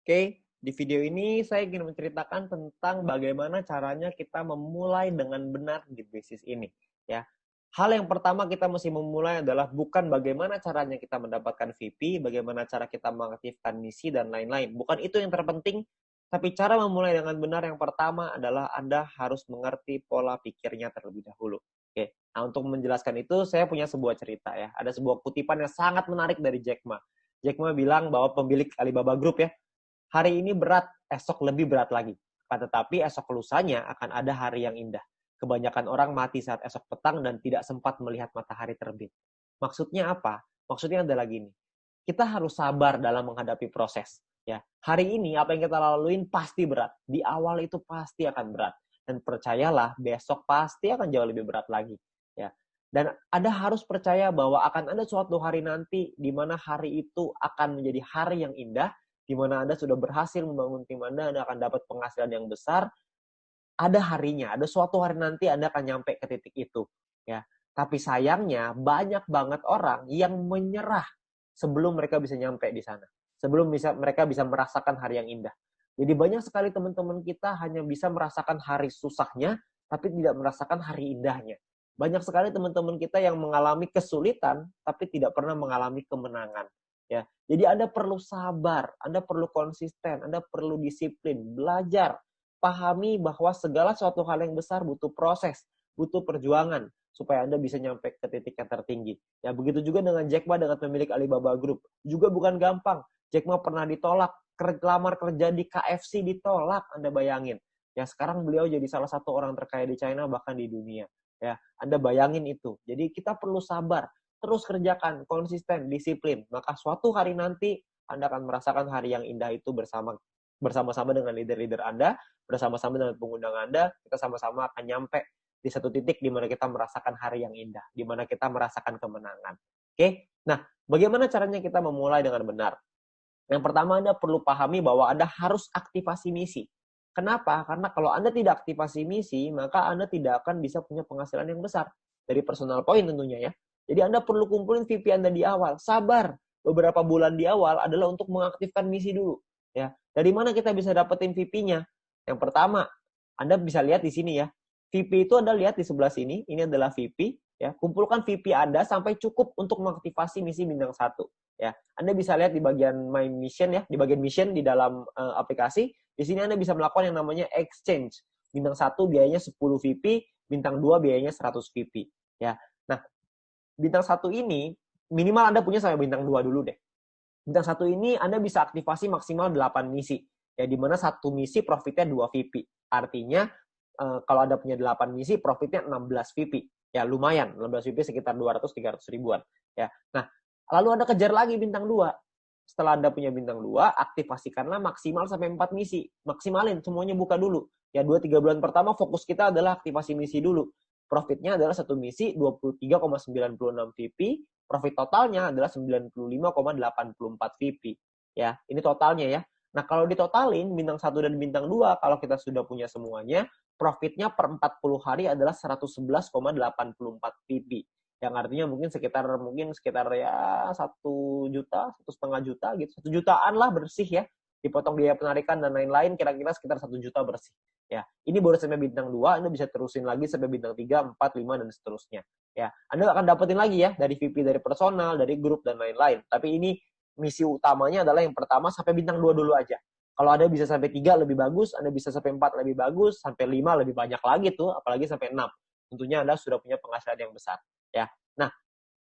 Oke, di video ini saya ingin menceritakan tentang bagaimana caranya kita memulai dengan benar di bisnis ini. Ya, hal yang pertama kita mesti memulai adalah bukan bagaimana caranya kita mendapatkan VP, bagaimana cara kita mengaktifkan misi dan lain-lain. Bukan itu yang terpenting, tapi cara memulai dengan benar yang pertama adalah Anda harus mengerti pola pikirnya terlebih dahulu. Oke, nah untuk menjelaskan itu saya punya sebuah cerita ya. Ada sebuah kutipan yang sangat menarik dari Jack Ma. Jack Ma bilang bahwa pemilik Alibaba Group ya, hari ini berat, esok lebih berat lagi. Tetapi esok lusanya akan ada hari yang indah. Kebanyakan orang mati saat esok petang dan tidak sempat melihat matahari terbit. Maksudnya apa? Maksudnya adalah gini. Kita harus sabar dalam menghadapi proses. Ya, hari ini apa yang kita laluin pasti berat. Di awal itu pasti akan berat. Dan percayalah, besok pasti akan jauh lebih berat lagi. Ya. Dan Anda harus percaya bahwa akan ada suatu hari nanti di mana hari itu akan menjadi hari yang indah, di mana Anda sudah berhasil membangun tim Anda akan dapat penghasilan yang besar, ada harinya, ada suatu hari nanti Anda akan nyampe ke titik itu. Ya. Tapi sayangnya banyak banget orang yang menyerah sebelum mereka bisa nyampe di sana. Sebelum mereka bisa merasakan hari yang indah. Jadi banyak sekali teman-teman kita hanya bisa merasakan hari susahnya, tapi tidak merasakan hari indahnya. Banyak sekali teman-teman kita yang mengalami kesulitan, tapi tidak pernah mengalami kemenangan. Ya, jadi Anda perlu sabar, Anda perlu konsisten, Anda perlu disiplin, belajar, pahami bahwa segala suatu hal yang besar butuh proses, butuh perjuangan supaya Anda bisa nyampe ke titik yang tertinggi. Ya, begitu juga dengan Jack Ma, dengan pemilik Alibaba Group. Juga bukan gampang. Jack Ma pernah ditolak, lamar kerja di KFC ditolak, Anda bayangin. Ya, sekarang beliau jadi salah satu orang terkaya di China, bahkan di dunia. Ya, Anda bayangin itu. Jadi kita perlu sabar, terus kerjakan, konsisten, disiplin. Maka suatu hari nanti Anda akan merasakan hari yang indah itu bersama-sama dengan leader-leader Anda, bersama-sama dengan pengundang Anda, kita sama-sama akan nyampe di satu titik di mana kita merasakan hari yang indah, di mana kita merasakan kemenangan. Oke? Nah, bagaimana caranya kita memulai dengan benar? Yang pertama, Anda perlu pahami bahwa Anda harus aktivasi misi. Kenapa? Karena kalau Anda tidak aktivasi misi, maka Anda tidak akan bisa punya penghasilan yang besar. Dari personal point tentunya ya. Jadi Anda perlu kumpulin VP Anda di awal. Sabar. Beberapa bulan di awal adalah untuk mengaktifkan misi dulu. Ya. Dari mana kita bisa dapetin VP-nya? Yang pertama, Anda bisa lihat di sini ya. VP itu Anda lihat di sebelah sini. Ini adalah VP. Ya, kumpulkan VP Anda sampai cukup untuk mengaktifasi misi bintang 1. Ya, Anda bisa lihat di bagian My Mission ya, di bagian mission di dalam aplikasi. Di sini Anda bisa melakukan yang namanya exchange. Bintang 1 biayanya 10 VP, bintang 2 biayanya 100 VP. Ya. Nah, bintang 1 ini minimal Anda punya sampai bintang 2 dulu deh. Bintang 1 ini Anda bisa aktivasi maksimal 8 misi. Ya, di mana satu misi profitnya 2 VP. Artinya kalau Anda punya 8 misi profitnya 16 VP. Ya, lumayan. 16 VP sekitar 200-300 ribuan. Ya. Nah, lalu Anda kejar lagi bintang 2. Setelah Anda punya bintang 2, aktifasikanlah maksimal sampai 4 misi. Maksimalin, semuanya buka dulu. Ya, 2-3 bulan pertama fokus kita adalah aktivasi misi dulu. Profitnya adalah satu misi 23,96 VP, profit totalnya adalah 95,84 VP. Ya, ini totalnya ya. Nah, kalau ditotalin bintang 1 dan bintang 2, kalau kita sudah punya semuanya, profitnya per 40 hari adalah 111,84 VP. Yang artinya mungkin sekitar ya 1 juta, 1,5 juta gitu. 1 jutaan lah bersih ya. Dipotong biaya penarikan dan lain-lain kira-kira sekitar 1 juta bersih. Ya, ini baru sampai bintang 2, Anda bisa terusin lagi sampai bintang 3, 4, 5 dan seterusnya. Ya, Anda akan dapetin lagi ya dari VP, dari personal, dari grup dan lain-lain. Tapi ini misi utamanya adalah yang pertama sampai bintang 2 dulu aja. Kalau Anda bisa sampai 3 lebih bagus, Anda bisa sampai 4 lebih bagus, sampai 5 lebih banyak lagi tuh, apalagi sampai 6. Tentunya Anda sudah punya penghasilan yang besar. Ya. Nah,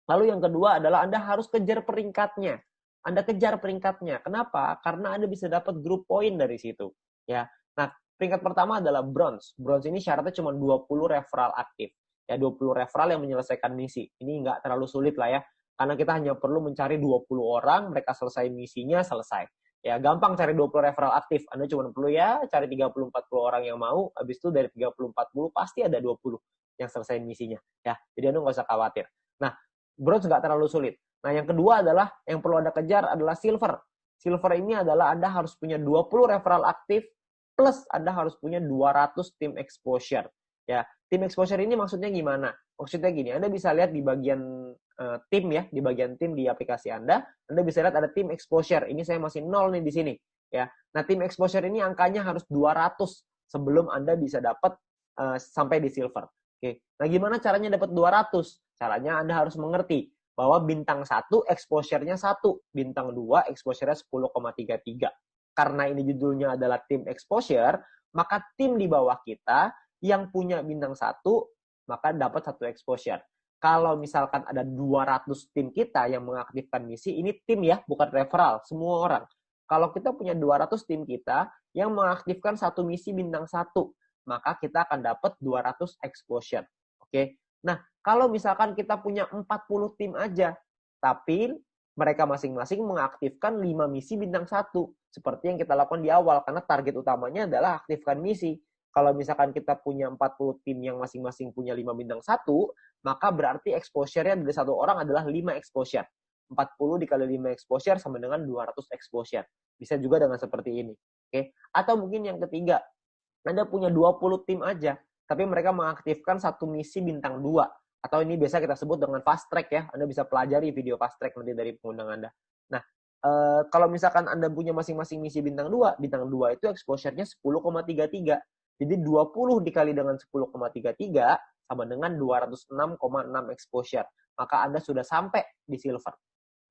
lalu yang kedua adalah Anda harus kejar peringkatnya. Anda kejar peringkatnya. Kenapa? Karena Anda bisa dapat grup poin dari situ. Ya. Nah, peringkat pertama adalah bronze. Bronze ini syaratnya cuma 20 referral aktif. Ya, 20 referral yang menyelesaikan misi. Ini nggak terlalu sulit lah ya. Karena kita hanya perlu mencari 20 orang, mereka selesai misinya, selesai. Ya, gampang cari 20 referral aktif. Anda cuma perlu ya cari 30-40 orang yang mau, habis itu dari 30-40 pasti ada 20 yang selesai misinya. Ya, jadi Anda nggak usah khawatir. Nah, bronze nggak terlalu sulit. Nah, yang kedua adalah, yang perlu Anda kejar adalah silver. Silver ini adalah Anda harus punya 20 referral aktif, plus Anda harus punya 200 team exposure. Ya, team exposure ini maksudnya gimana? Maksudnya gini, Anda bisa lihat di bagian tim ya, di bagian tim di aplikasi Anda bisa lihat ada team exposure. Ini saya masih 0 nih di sini. ya. Nah, tim exposure ini angkanya harus 200 sebelum Anda bisa dapat sampai di silver. Oke. Nah, gimana caranya dapat 200? Caranya Anda harus mengerti bahwa bintang 1 exposure-nya 1, bintang 2 exposure-nya 10,33. Karena ini judulnya adalah tim exposure, maka tim di bawah kita yang punya bintang 1 maka dapat 1 exposure. Kalau misalkan ada 200 tim kita yang mengaktifkan misi, ini tim ya, bukan referral, semua orang. Kalau kita punya 200 tim kita yang mengaktifkan satu misi bintang 1, maka kita akan dapat 200 exposure. Oke. Nah, kalau misalkan kita punya 40 tim aja, tapi mereka masing-masing mengaktifkan 5 misi bintang 1, seperti yang kita lakukan di awal, karena target utamanya adalah aktifkan misi. Kalau misalkan kita punya 40 tim yang masing-masing punya 5 bintang 1, maka berarti exposure-nya dari satu orang adalah 5 exposure. 40 dikali 5 exposure sama dengan 200 exposure. Bisa juga dengan seperti ini. Oke. Atau mungkin yang ketiga, Anda punya 20 tim aja, tapi mereka mengaktifkan satu misi bintang 2. Atau ini biasa kita sebut dengan fast track ya. Anda bisa pelajari video fast track nanti dari pengundang Anda. Nah, kalau misalkan Anda punya masing-masing misi bintang 2 itu exposure-nya 10,33. Jadi 20 dikali dengan 10,33 sama dengan 206,6 exposure. Maka Anda sudah sampai di silver.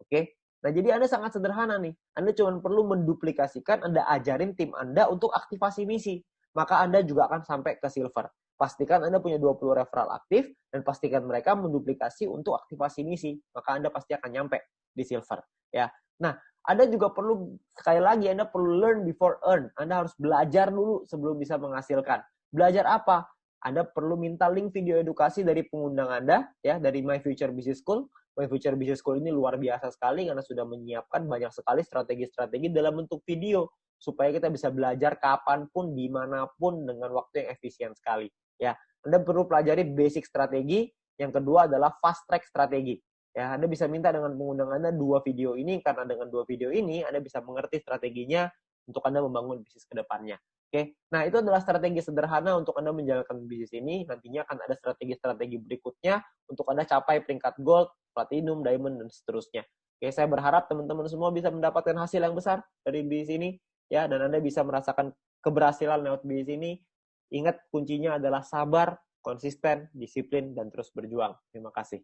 Oke? Nah, jadi Anda sangat sederhana nih. Anda cuma perlu menduplikasikan, Anda ajarin tim Anda untuk aktivasi misi. Maka Anda juga akan sampai ke silver. Pastikan Anda punya 20 referral aktif dan pastikan mereka menduplikasi untuk aktivasi misi. Maka Anda pasti akan nyampe di silver. Ya. Nah, Anda juga perlu, sekali lagi, Anda perlu learn before earn. Anda harus belajar dulu sebelum bisa menghasilkan. Belajar apa? Anda perlu minta link video edukasi dari pengundang Anda, ya, dari My Future Business School. My Future Business School ini luar biasa sekali karena sudah menyiapkan banyak sekali strategi-strategi dalam bentuk video supaya kita bisa belajar kapanpun, dimanapun dengan waktu yang efisien sekali. Ya, Anda perlu pelajari basic strategi. Yang kedua adalah fast track strategi. Ya, Anda bisa minta dengan pengundang Anda 2 video ini, karena dengan 2 video ini Anda bisa mengerti strateginya untuk Anda membangun bisnis ke depannya. Oke. Nah, itu adalah strategi sederhana untuk Anda menjalankan bisnis ini. Nantinya akan ada strategi-strategi berikutnya untuk Anda capai peringkat gold, platinum, diamond, dan seterusnya. Oke, saya berharap teman-teman semua bisa mendapatkan hasil yang besar dari bisnis ini, ya, dan Anda bisa merasakan keberhasilan lewat bisnis ini. Ingat, kuncinya adalah sabar, konsisten, disiplin, dan terus berjuang. Terima kasih.